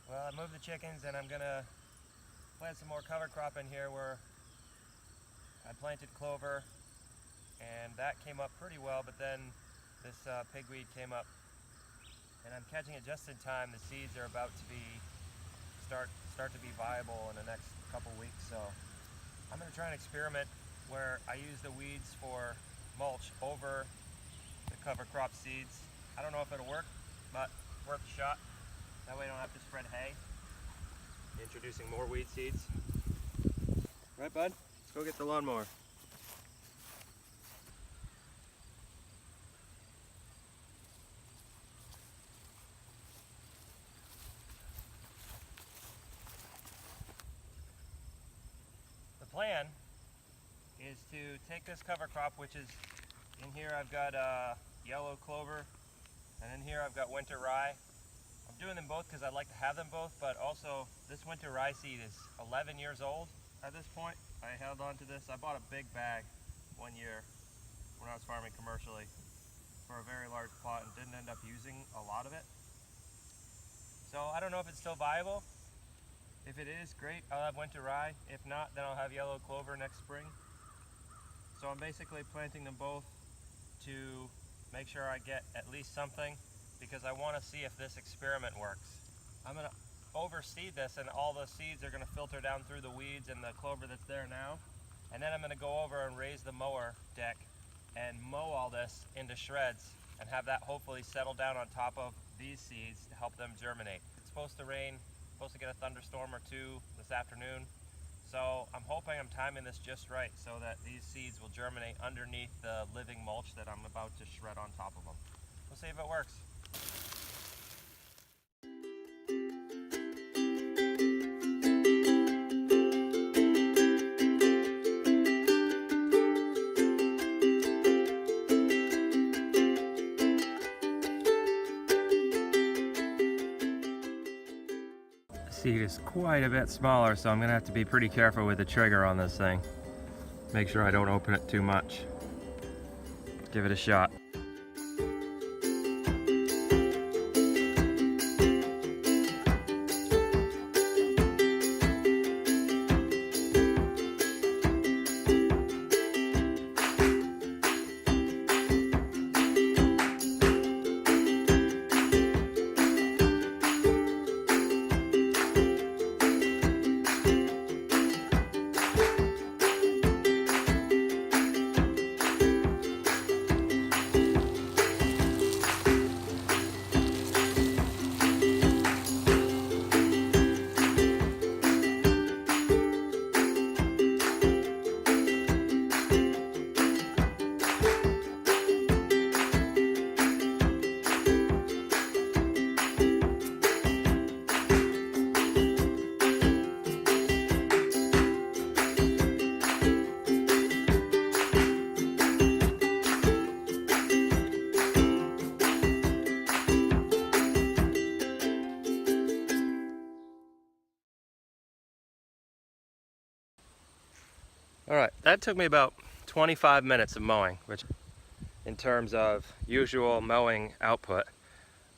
Well, I moved the chickens and I'm gonna plant some more cover crop in here where I planted clover and that came up pretty well, but then this pigweed came up and I'm catching it just in time. The seeds are about to be start to be viable in the next couple weeks, so I'm gonna try an experiment where I use the weeds for mulch over the cover crop seeds. I don't know if it'll work, but worth a shot. That way I don't have to spread hay. Introducing more weed seeds. Right, bud? Let's go get the lawnmower. The plan is to take this cover crop, which is in here I've got yellow clover, and in here I've got winter rye. I'm doing them both because I'd like to have them both, but also this winter rye seed is 11 years old at this point. I held on to this. I bought a big bag one year when I was farming commercially for a very large plot and didn't end up using a lot of it. So I don't know if it's still viable. If it is, great, I'll have winter rye. If not, then I'll have yellow clover next spring. So I'm basically planting them both to make sure I get at least something, because I want to see if this experiment works. I'm going to overseed this and all the seeds are going to filter down through the weeds and the clover that's there now. And then I'm going to go over and raise the mower deck and mow all this into shreds and have that hopefully settle down on top of these seeds to help them germinate. It's supposed to rain, supposed to get a thunderstorm or two this afternoon. So I'm hoping I'm timing this just right so that these seeds will germinate underneath the living mulch that I'm about to shred on top of them. We'll see if it works. Seed is quite a bit smaller, so I'm gonna have to be pretty careful with the trigger on this thing. Make sure I don't open it too much. Give it a shot. All right, that took me about 25 minutes of mowing, which in terms of usual mowing output,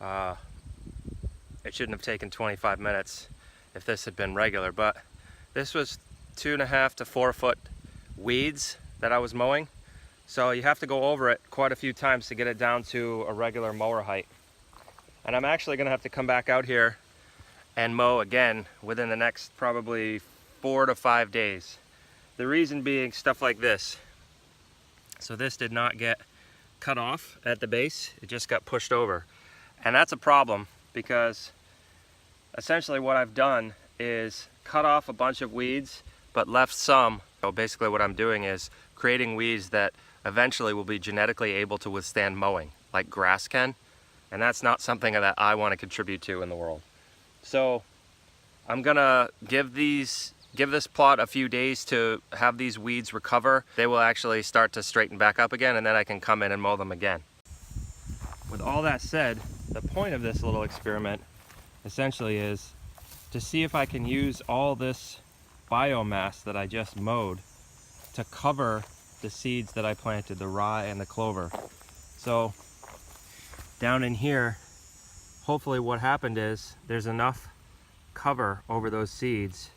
it shouldn't have taken 25 minutes if this had been regular, but this was 2.5 to 4 foot weeds that I was mowing. So you have to go over it quite a few times to get it down to a regular mower height. And I'm actually gonna have to come back out here and mow again within the next probably 4 to 5 days. The reason being stuff like this. So this did not get cut off at the base, it just got pushed over. And that's a problem because essentially what I've done is cut off a bunch of weeds but left some. So basically what I'm doing is creating weeds that eventually will be genetically able to withstand mowing, like grass can. And that's not something that I want to contribute to in the world. So I'm gonna give this plot a few days to have these weeds recover. They will actually start to straighten back up again, and then I can come in and mow them again. With all that said, the point of this little experiment essentially is to see if I can use all this biomass that I just mowed to cover the seeds that I planted, the rye and the clover. So down in here, hopefully what happened is there's enough cover over those seeds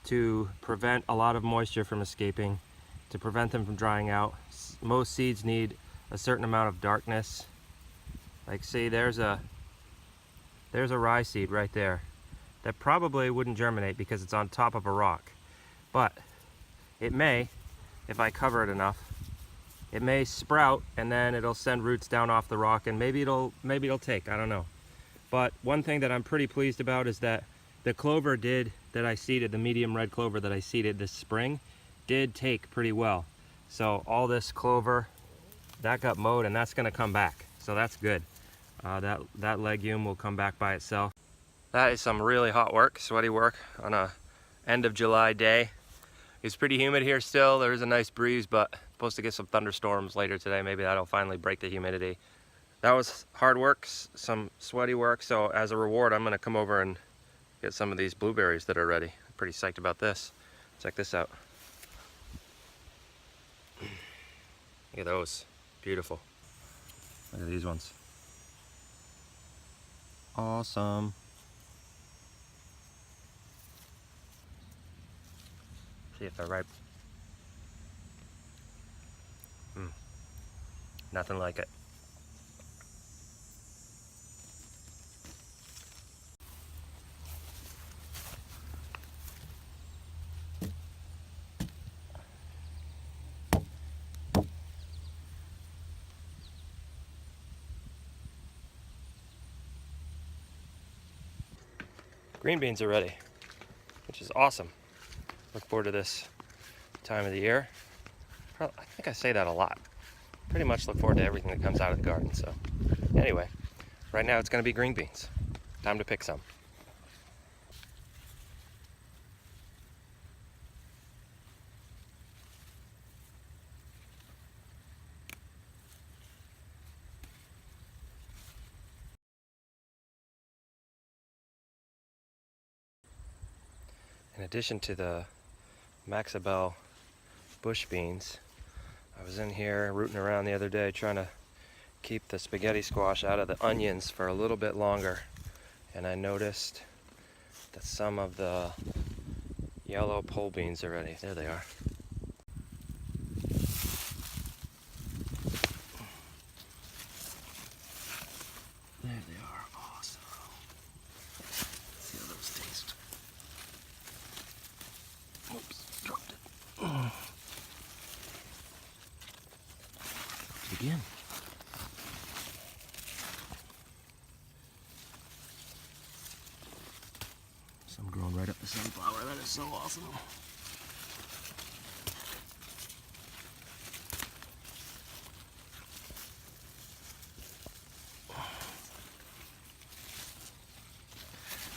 to prevent a lot of moisture from escaping, to prevent them from drying out. Most seeds need a certain amount of darkness. Like, see, there's a rye seed right there that probably wouldn't germinate because it's on top of a rock, but it may, if I cover it enough, it may sprout, and then it'll send roots down off the rock, and maybe it'll take, I don't know. But one thing that I'm pretty pleased about is that the clover that I seeded, the medium red clover that I seeded this spring, did take pretty well. So all this clover, that got mowed, and that's gonna come back. So that's good. That legume will come back by itself. That is some really hot work, sweaty work on a end of July day. It's pretty humid here still. There is a nice breeze, but supposed to get some thunderstorms later today. Maybe that'll finally break the humidity. That was hard work, some sweaty work. So as a reward, I'm gonna come over and get some of these blueberries that are ready. I'm pretty psyched about this. Check this out. Look at those, beautiful. Look at these ones. Awesome. See if they're ripe. Nothing like it. Green beans are ready, which is awesome. Look forward to this time of the year. I think I say that a lot. Pretty much look forward to everything that comes out of the garden. So anyway, right now it's going to be green beans. Time to pick some. In addition to the Maxabel bush beans, I was in here rooting around the other day trying to keep the spaghetti squash out of the onions for a little bit longer, and I noticed that some of the yellow pole beans are ready. There they are. There they are. Awesome. Let's see how those taste. Oops, dropped it. Again. Some growing right up the sunflower. That is so awesome.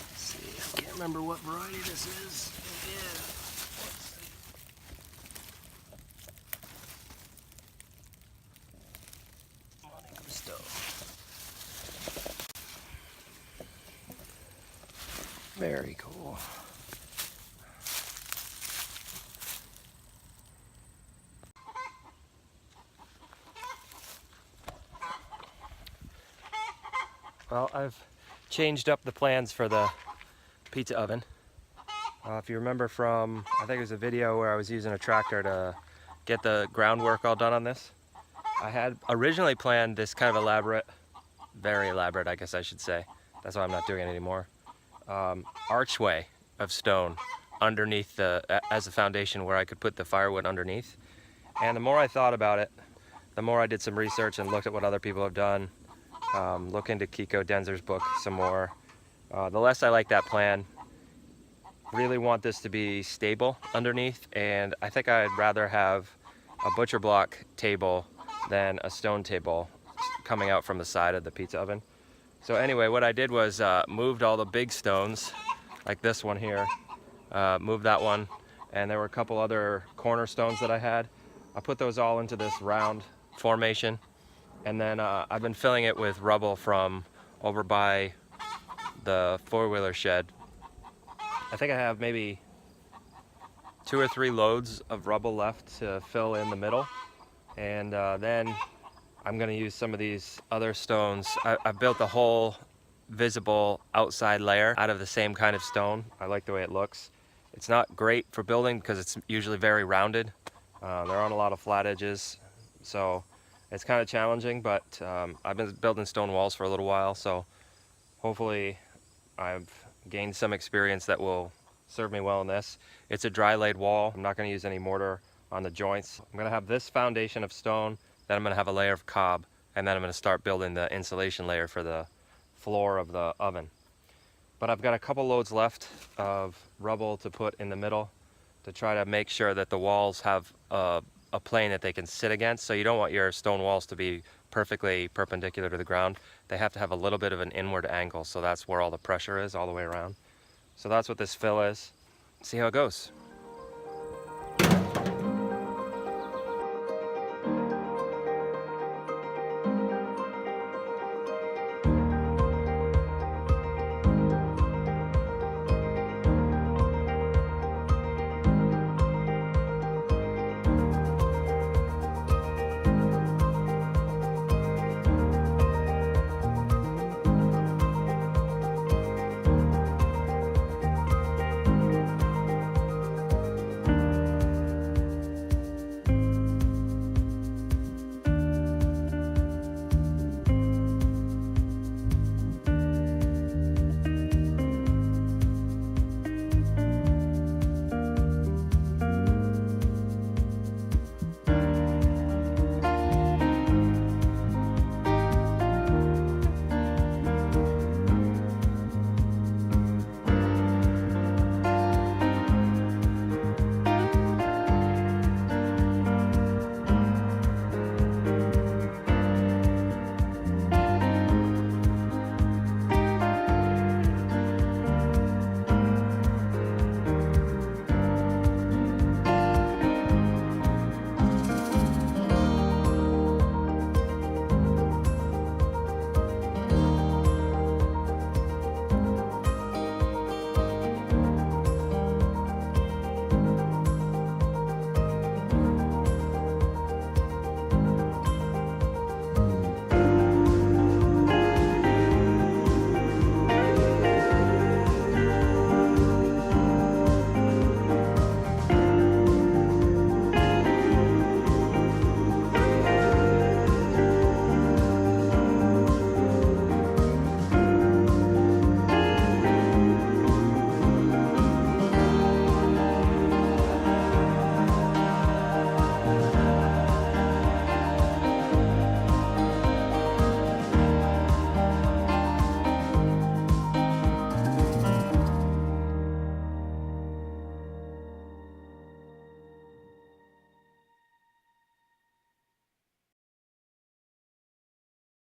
Let's see, I can't remember what variety this is. Yeah. Very cool. Well, I've changed up the plans for the pizza oven. If you remember from, I think it was a video where I was using a tractor to get the groundwork all done on this. I had originally planned this kind of elaborate, very elaborate, I guess I should say. That's why I'm not doing it anymore. Archway of stone underneath as a foundation where I could put the firewood underneath. And the more I thought about it, the more I did some research and looked at what other people have done. Look into Kiko Denzer's book some more. The less I like that plan. Really want this to be stable underneath, and I think I'd rather have a butcher block table than a stone table coming out from the side of the pizza oven. So anyway, what I did was moved all the big stones, like this one here, moved that one, and there were a couple other cornerstones that I had. I put those all into this round formation, and then I've been filling it with rubble from over by the four-wheeler shed. I think I have maybe 2 or 3 loads of rubble left to fill in the middle, and then I'm going to use some of these other stones. I built a whole visible outside layer out of the same kind of stone. I like the way it looks. It's not great for building because it's usually very rounded. There aren't a lot of flat edges, so it's kind of challenging, but I've been building stone walls for a little while, so hopefully I've gained some experience that will serve me well in this. It's a dry laid wall. I'm not going to use any mortar on the joints. I'm going to have this foundation of stone, then I'm going to have a layer of cob, and then I'm going to start building the insulation layer for the floor of the oven. But I've got a couple loads left of rubble to put in the middle to try to make sure that the walls have a plane that they can sit against. So you don't want your stone walls to be perfectly perpendicular to the ground. They have to have a little bit of an inward angle, so that's where all the pressure is all the way around. So that's what this fill is. See how it goes.